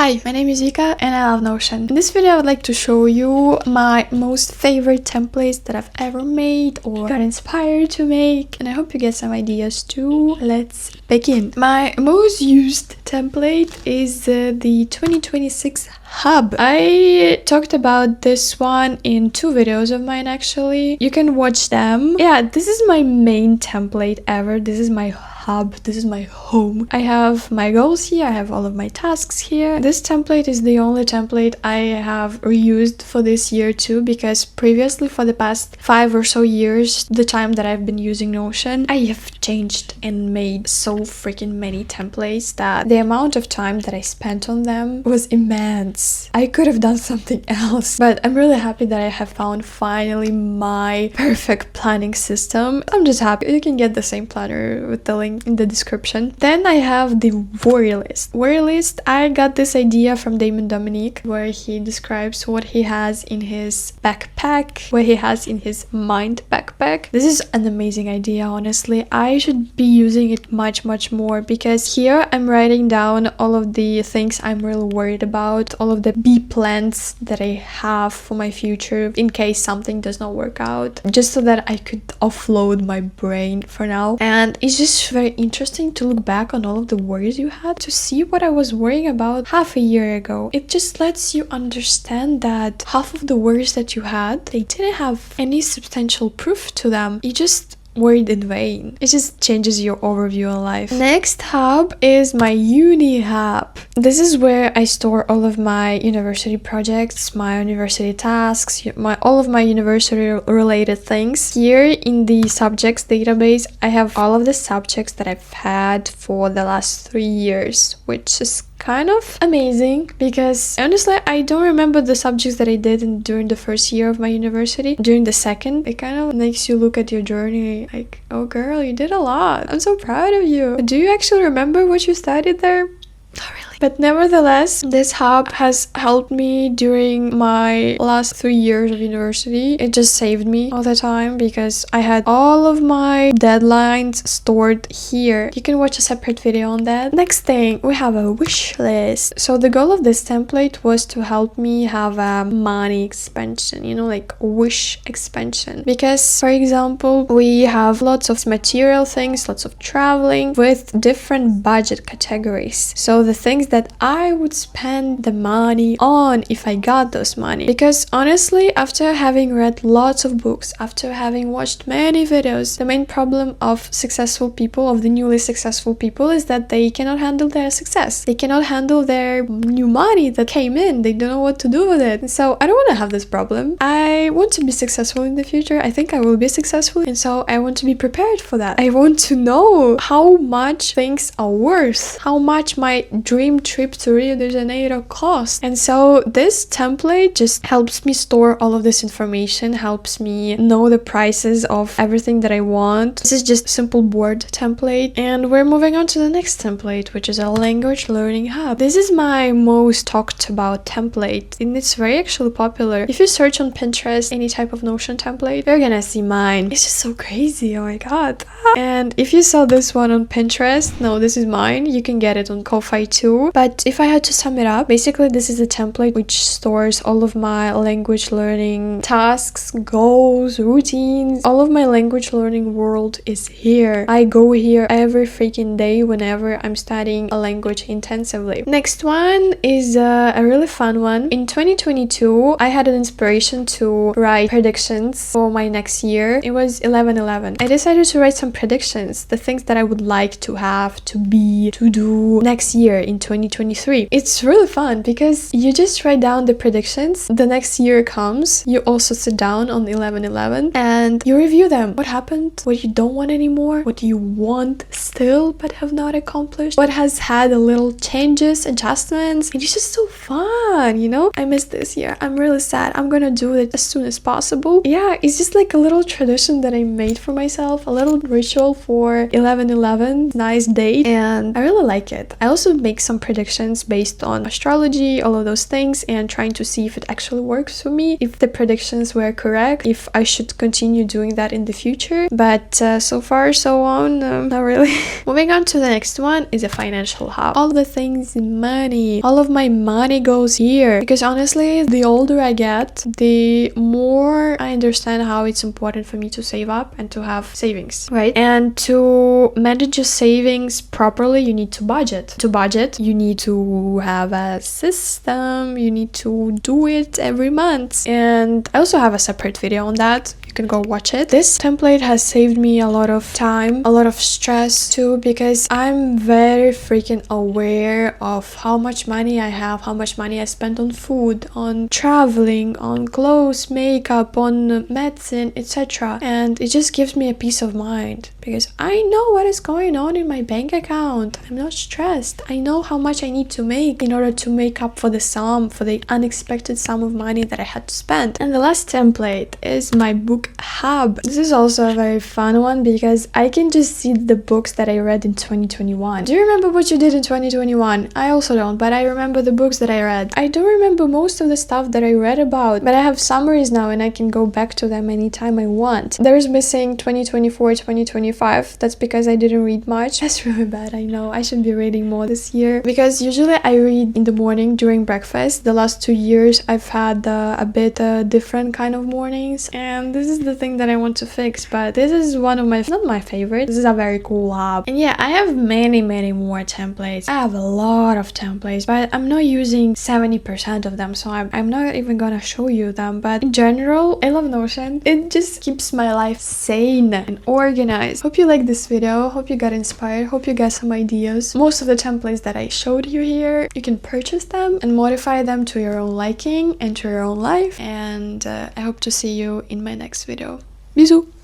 Hi, my name is Vika and I love Notion. In this video I would like to show you my most favorite templates that I've ever made or got inspired to make, and I hope you get some ideas too. Let's begin. My most used template is the 2026 hub. I talked about this one in 2 videos of mine actually. You can watch them. Yeah, this is my main template ever. This is my hub. This is my home. I have my goals here. I have all of my tasks here. This template is the only template I have reused for this year too, because previously for the past 5 or so years, the time that I've been using Notion, I have changed and made so freaking many templates that the amount of time that I spent on them was immense. I could have done something else, but I'm really happy that I have found finally my perfect planning system. I'm just happy. You can get the same planner with the link in the description. Then I have the worry list. Worry list, I got this idea from Damon Dominique, where he describes what he has in his backpack, what he has in his mind backpack. This is an amazing idea, honestly. I should be using it much more, because here I'm writing down all of the things I'm really worried about, all of the B plans that I have for my future in case something does not work out, just so that I could offload my brain for now. And it's just very interesting to look back on all of the worries you had, to see what I was worrying about half a year ago. It just lets you understand that half of the worries that you had, they didn't have any substantial proof to them. You just worried in vain. It just changes your overview on life. Next hub is my uni hub. This is where I store all of my university projects, my university tasks, all of my university related things. Here in the subjects database, I have all of the subjects that I've had for the last 3 years, which is kind of amazing, because honestly I don't remember the subjects that I did during the first year of my university. During the second, it kind of makes you look at your journey like, oh girl, you did a lot. I'm so proud of you. Do you actually remember what you studied there? Not really. But nevertheless, this hub has helped me during my last 3 years of university. It just saved me all the time, because I had all of my deadlines stored here. You can watch a separate video on that. Next thing, we have a wish list. So the goal of this template was to help me have a money expansion, like wish expansion. Because, for example, we have lots of material things, lots of traveling with different budget categories. So the things that I would spend the money on if I got those money. Because honestly, after having read lots of books, after having watched many videos, the main problem of successful people, of the newly successful people, is that they cannot handle their success. They cannot handle their new money that came in. They don't know what to do with it. And so I don't want to have this problem. I want to be successful in the future. I think I will be successful. And so I want to be prepared for that. I want to know how much things are worth, how much my dream trip to Rio de Janeiro cost. And so this template just helps me store all of this information, helps me know the prices of everything that I want. This is just a simple board template, and we're moving on to the next template, which is a language learning hub. This is my most talked about template, and it's very actually popular. If you search on Pinterest any type of Notion template, you're gonna see mine. It's just so crazy, oh my god. And if you saw this one on Pinterest, no, this is mine. You can get it on Ko-Fi too. But if I had to sum it up, basically this is a template which stores all of my language learning tasks, goals, routines. All of my language learning world is here. I go here every freaking day whenever I'm studying a language intensively. Next one is a really fun one. In 2022, I had an inspiration to write predictions for my next year. It was 11/11. I decided to write some predictions, the things that I would like to have, to be, to do next year in 2023. It's really fun because you just write down the predictions. The next year comes, you also sit down on 11/11 and you review them. What happened? What you don't want anymore? What do you want still but have not accomplished? What has had a little changes, adjustments? And it's just so fun, I missed this year. I'm really sad. I'm gonna do it as soon as possible. Yeah, it's just like a little tradition that I made for myself, a little ritual for 11/11, nice date, and I really like it. I also make some some predictions based on astrology, all of those things, and trying to see if it actually works for me, if the predictions were correct, if I should continue doing that in the future. But so far, so on, not really. Moving on to the next one is a financial hub. All the things money. All of my money goes here. Because honestly, the older I get, the more I understand how it's important for me to save up and to have savings, right? And to manage your savings properly, you need to budget. To budget, you need to have a system. You need to do it every month. And I also have a separate video on that. You can go watch it. This template has saved me a lot of time, a lot of stress too, because I'm very freaking aware of how much money I have, how much money I spend on food, on traveling, on clothes, makeup, on medicine, etc. And it just gives me a peace of mind because I know what is going on in my bank account. I'm not stressed. I know how much I need to make in order to make up for the unexpected sum of money that I had to spend. And the last template is my book hub. This is also a very fun one because I can just see the books that I read in 2021. Do you remember what you did in 2021? I also don't, but I remember the books that I read. I don't remember most of the stuff that I read about, but I have summaries now and I can go back to them anytime I want. There's missing 2024, 2025. That's because I didn't read much. That's really bad, I know. I should be reading more this year because usually I read in the morning during breakfast. The last 2 years I've had a bit different kind of mornings, and this is the thing that I want to fix. But this is one of my, not my favorite, this is a very cool hub. And yeah, I have many more templates. I have a lot of templates, but I'm not using 70% of them, so I'm not even gonna show you them. But in general, I love Notion. It just keeps my life sane and organized. Hope you like this video, hope you got inspired, hope you got some ideas. Most of the templates that I showed you here, you can purchase them and modify them to your own liking and to your own life. And I hope to see you in my next video. Bisous!